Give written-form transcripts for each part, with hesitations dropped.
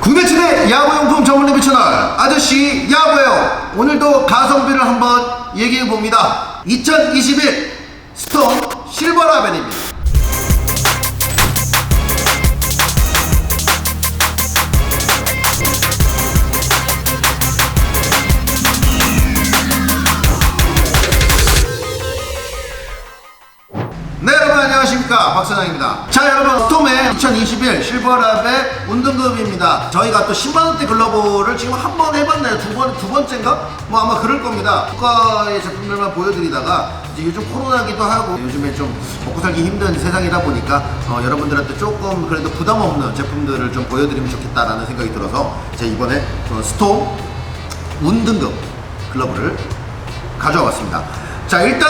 국내최대 야구용품 전문 리뷰 채널 아저씨 야구예요. 오늘도 가성비를 한번 얘기해봅니다. 2021 스톤 실버라벨입니다. 네, 여러분 안녕하십니까, 박사장입니다. 자, 여러분, 스톰의 2021 실버라벨 운등급입니다. 저희가 또 10만원대 글러브를 지금 한 번 해봤나요? 두 번째인가? 뭐 아마 그럴 겁니다. 고가의 제품들만 보여드리다가 이제 요즘 코로나기도 하고 요즘에 좀 먹고 살기 힘든 세상이다 보니까 여러분들한테 조금 그래도 부담 없는 제품들을 좀 보여드리면 좋겠다라는 생각이 들어서 제가 이번에 스톰 운등급 글러브를 가져와 봤습니다. 자, 일단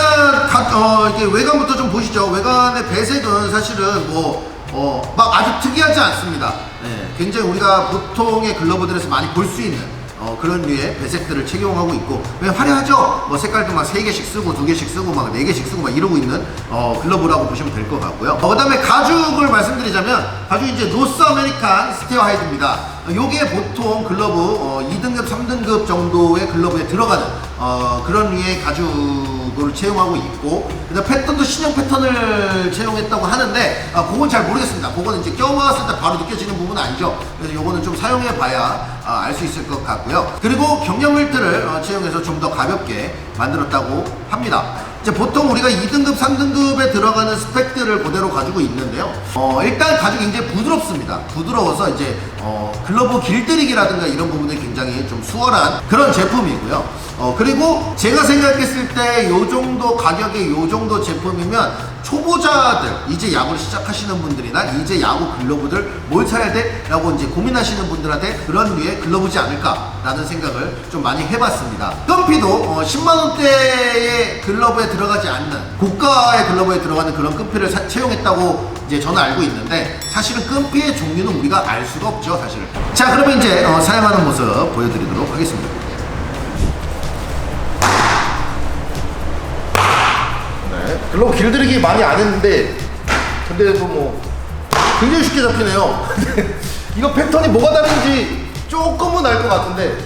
이게 외관부터 좀 보시죠. 외관의 배색은 사실은 막 아주 특이하지 않습니다. 네, 굉장히 우리가 보통의 글러브들에서 많이 볼 수 있는 그런 류의 배색들을 착용하고 있고, 화려하죠? 색깔도 막 3개씩 쓰고 2개씩 쓰고 막 4개씩 쓰고 막 이러고 있는 글러브라고 보시면 될 것 같고요. 그 다음에 가죽을 말씀드리자면, 가죽이 이제 노스 아메리칸 스테어 하이드입니다. 요게 보통 글러브 2등급, 3등급 정도의 글러브에 들어가는 그런 류의 가죽을 채용하고 있고, 그다음 패턴도 신형 패턴을 채용했다고 하는데 그건 잘 모르겠습니다. 그거는 이제 껴봤을 때 바로 느껴지는 부분은 아니죠. 그래서 요거는 좀 사용해 봐야 알 수 있을 것 같고요. 그리고 경량 벨트를 채용해서 좀 더 가볍게 만들었다고 합니다. 이제 보통 우리가 2등급, 3등급에 들어가는 스펙들을 그대로 가지고 있는데요. 일단 가죽이 굉장히 부드럽습니다. 부드러워서 이제 글러브 길들이기라든가 이런 부분이 굉장히 좀 수월한 그런 제품이고요. 그리고 제가 생각했을 때 요 정도 가격에 요 정도 제품이면 초보자들, 이제 야구를 시작하시는 분들이나 이제 야구 글러브들 뭘 사야 돼? 라고 이제 고민하시는 분들한테 그런 류의 글러브지 않을까라는 생각을 좀 많이 해봤습니다. 끈피도 10만원대의 글러브에 들어가지 않는 고가의 글러브에 들어가는 그런 끈피를 채용했다고 이제 저는 알고 있는데, 사실은 끈피의 종류는 우리가 알 수가 없죠, 사실. 자, 그러면 이제 사용하는 모습 보여드리도록 하겠습니다. 글러브 길들이기 많이 안 했는데, 근데도 굉장히 쉽게 잡히네요. 이거 패턴이 뭐가 다른지 조금은 알 것 같은데,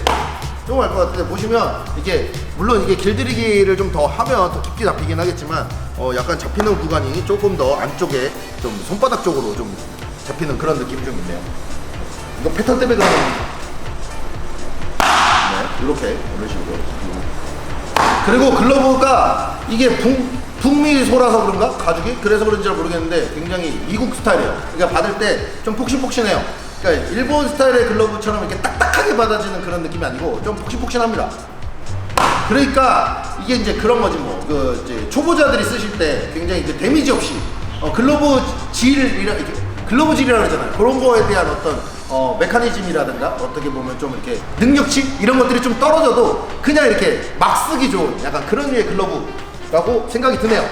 보시면 이게 물론 이게 길들이기를 좀 더 하면 더 깊게 잡히긴 하겠지만 약간 잡히는 구간이 조금 더 안쪽에 좀 손바닥 쪽으로 좀 잡히는 그런 느낌이 좀 있네요. 이거 패턴 때문에 그런 겁니다. 네, 이렇게 이런 식으로. 그리고 글러브가 이게 북미소라서 그런가? 가죽이? 그래서 그런지 잘 모르겠는데 굉장히 미국 스타일이에요. 그러니까 받을 때 좀 폭신폭신해요. 그러니까 일본 스타일의 글러브처럼 이렇게 딱딱하게 받아지는 그런 느낌이 아니고 좀 폭신폭신합니다. 그러니까 이게 이제 그런 거지 이제 초보자들이 쓰실 때 굉장히 이제 데미지 없이 글러브질이라고 그러잖아요. 그런 거에 대한 어떤 메커니즘이라든가 어떻게 보면 좀 이렇게 능력치 이런 것들이 좀 떨어져도 그냥 이렇게 막 쓰기 좋은 약간 그런 류의 글러브라고 생각이 드네요.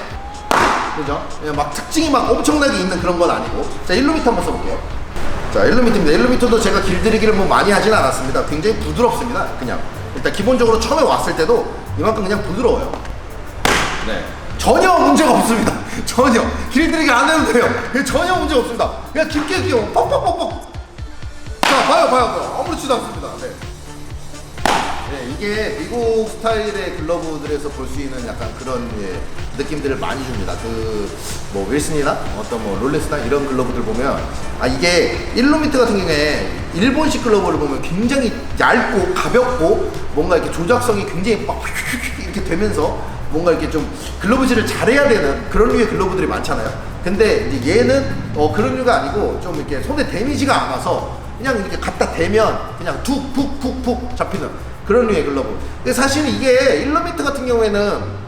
그죠? 막 특징이 막 엄청나게 있는 그런 건 아니고. 자, 1루미터 한번 써볼게요. 자, 1루미터입니다. 1루미터도 제가 길들이기를 많이 하진 않았습니다. 굉장히 부드럽습니다. 그냥 일단 기본적으로 처음에 왔을 때도 이만큼 그냥 부드러워요. 네, 전혀 문제가 없습니다. 전혀 길들이기 안 해도 돼요. 전혀 문제 없습니다. 그냥 깊게 퍽퍽퍽퍽. 자, 봐요. 아무렇지도 않습니다. 네, 이게 미국 스타일의 글러브들에서 볼 수 있는 약간 그런 느낌들을 많이 줍니다. 윌슨이나 어떤 롤렉스나 이런 글러브들 보면 이게 1루미터 같은 경우에 일본식 글러브를 보면 굉장히 얇고 가볍고 뭔가 이렇게 조작성이 굉장히 막 이렇게 되면서 뭔가 이렇게 좀 글러브질을 잘해야 되는 그런 류의 글러브들이 많잖아요. 근데 이제 얘는 그런 류가 아니고 좀 이렇게 손에 데미지가 안 와서 그냥 이렇게 갖다 대면 그냥 푹푹푹푹 잡히는 그런 류의 글러브. 근데 사실 이게 1루미터 같은 경우에는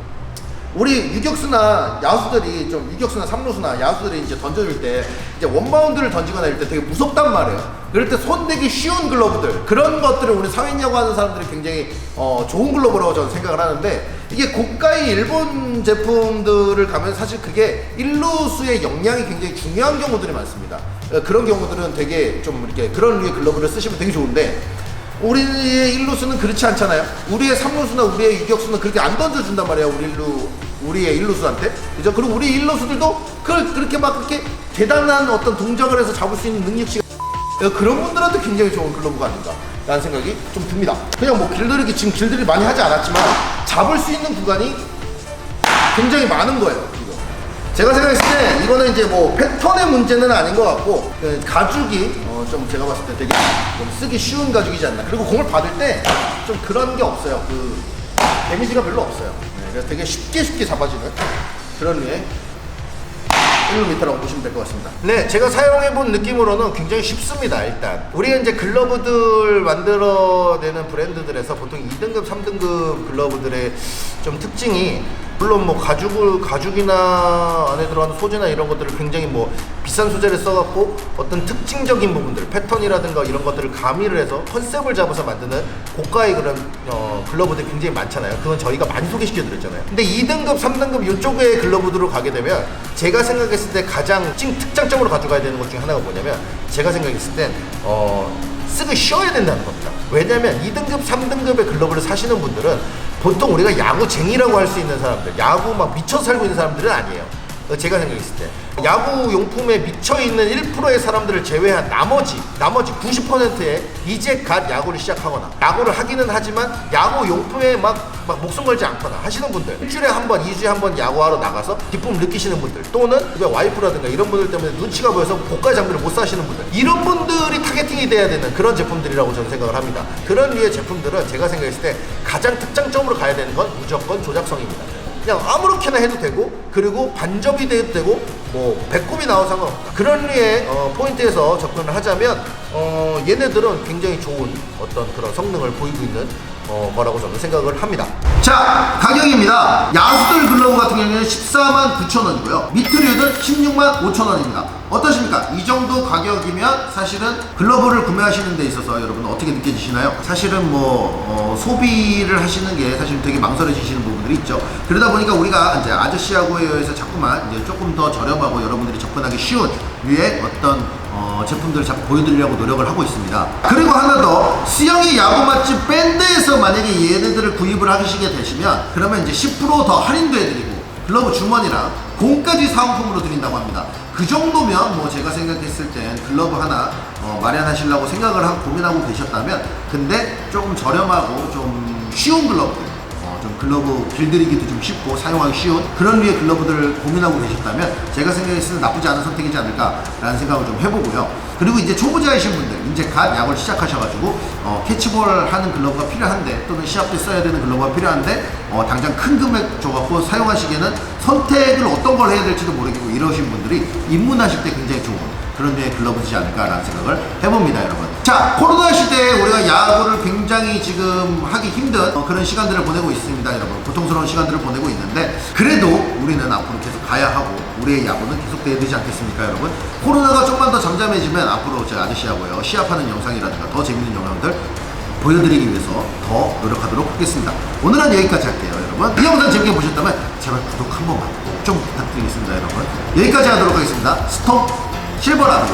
우리 유격수나 야수들이 유격수나 3루수나 야수들이 이제 던져줄 때 이제 원바운드를 던지거나 이럴 때 되게 무섭단 말이에요. 그럴 때 손대기 쉬운 글러브들, 그런 것들을 우리 사회냐고 하는 사람들이 굉장히 좋은 글러브라고 저는 생각을 하는데, 이게 고가의 일본 제품들을 가면 사실 그게 1루수의 역량이 굉장히 중요한 경우들이 많습니다. 그런 경우들은 되게 좀 이렇게 그런 류의 글러브를 쓰시면 되게 좋은데, 우리의 1루수는 그렇지 않잖아요. 우리의 3루수나 우리의 유격수는 그렇게 안 던져준단 말이야, 우리의 1루수한테. 그죠? 그리고 우리 1루수들도 그렇게 막 그렇게 대단한 어떤 동작을 해서 잡을 수 있는 능력치가 그런 분들한테 굉장히 좋은 글러브가 아닌가 라는 생각이 좀 듭니다. 그냥 뭐 길들이기, 지금 길들이 많이 하지 않았지만 잡을 수 있는 구간이 굉장히 많은 거예요. 이거 제가 생각했을 때 이거는 이제 뭐 패턴의 문제는 아닌 것 같고, 가죽이 좀 제가 봤을 때 되게 좀 쓰기 쉬운 가죽이지 않나. 그리고 공을 받을 때 좀 그런 게 없어요. 그 데미지가 별로 없어요. 그래서 되게 쉽게 잡아지는 그런 류의 1mm라고 보시면 될 것 같습니다. 네, 제가 사용해본 느낌으로는 굉장히 쉽습니다. 일단 우리가 이제 글러브들 만들어내는 브랜드들에서 보통 2등급, 3등급 글러브들의 좀 특징이, 물론 뭐 가죽이나 안에 들어가는 소재나 이런 것들을 굉장히 뭐 비싼 소재를 써갖고 어떤 특징적인 부분들, 패턴이라든가 이런 것들을 가미를 해서 컨셉을 잡아서 만드는 고가의 그런 글러브들이 굉장히 많잖아요. 그건 저희가 많이 소개시켜드렸잖아요. 근데 2등급, 3등급 이쪽의 글러브들로 가게 되면 제가 생각했을 때 가장 특장점으로 가져가야 되는 것 중에 하나가 뭐냐면, 제가 생각했을 땐 쓰기 쉬워야 된다는 겁니다. 왜냐면 2등급, 3등급의 글러브를 사시는 분들은 보통 우리가 야구쟁이라고 할 수 있는 사람들, 야구 막 미쳐 살고 있는 사람들은 아니에요. 제가 생각했을 때 야구 용품에 미쳐있는 1%의 사람들을 제외한 나머지 90%의 이제 갓 야구를 시작하거나, 야구를 하기는 하지만 야구 용품에 막 목숨 걸지 않거나 하시는 분들, 일주일에 한 번, 2주에 한 번 야구하러 나가서 기쁨을 느끼시는 분들, 또는 와이프라든가 이런 분들 때문에 눈치가 보여서 고가 장비를 못 사시는 분들, 이런 분들이 타겟팅이 돼야 되는 그런 제품들이라고 저는 생각을 합니다. 그런 류의 제품들은 제가 생각했을 때 가장 특장점으로 가야 되는 건 무조건 조작성입니다. 그냥 아무렇게나 해도 되고, 그리고 반접이 돼도 되고, 뭐 배꼽이 나와도 상관없다. 그런 류의 포인트에서 접근을 하자면 얘네들은 굉장히 좋은 어떤 그런 성능을 보이고 있는 거라고 저는 생각을 합니다. 자, 가격입니다. 야수들 글러브 같은 경우에는 149,000원이고요 미트류는 165,000원입니다 어떠십니까? 이 정도 가격이면 사실은 글러브를 구매하시는 데 있어서 여러분 어떻게 느껴지시나요? 사실은 뭐 소비를 하시는 게 사실 되게 망설여지시는 부분들이 있죠. 그러다 보니까 우리가 이제 아저씨야구에 의해서 자꾸만 이제 조금 더 저렴하고 여러분들이 접근하기 쉬운 류의 어떤 제품들을 자꾸 보여드리려고 노력을 하고 있습니다. 그리고 하나 더, 수영이 야구 맛집 밴드에서 만약에 얘네들을 구입을 하시게 되시면, 그러면 이제 10% 더 할인도 해드리고 글러브 주머니랑 공까지 사은품으로 드린다고 합니다. 그 정도면 뭐 제가 생각했을 땐 글러브 하나 마련하시려고 생각을 하고 고민하고 계셨다면, 근데 조금 저렴하고 좀 쉬운 글러브들, 좀 글러브 길들이기도 좀 쉽고 사용하기 쉬운 그런 류의 글러브들을 고민하고 계셨다면 제가 생각했을 때 나쁘지 않은 선택이지 않을까라는 생각을 좀 해보고요. 그리고 이제 초보자이신 분들, 이제 갓 야구를 시작하셔가지고 캐치볼 하는 글러브가 필요한데, 또는 시합 때 써야 되는 글러브가 필요한데 당장 큰 금액 줘갖고 사용하시기에는 선택을 어떤 걸 해야 될지도 모르겠고 이러신 분들이 입문하실 때 굉장히 좋은 그런 류의 글러브지 않을까라는 생각을 해봅니다, 여러분. 자, 코로나 시대에 우리가 야구를 굉장히 지금 하기 힘든 그런 시간들을 보내고 있습니다, 여러분. 고통스러운 시간들을 보내고 있는데, 그래도 우리는 앞으로 계속 가야 하고 우리의 야구는 계속돼야 되지 않겠습니까, 여러분? 코로나가 좀만 더 잠잠해지면 앞으로 제 아저씨 야구요 시합하는 영상이라든가 더 재밌는 영상들 보여드리기 위해서 더 노력하도록 하겠습니다. 오늘은 여기까지 할게요, 여러분. 이 영상 재밌게 보셨다면 제발 구독 한 번만 꼭 좀 부탁드리겠습니다, 여러분. 여기까지 하도록 하겠습니다. 스톱 실버라고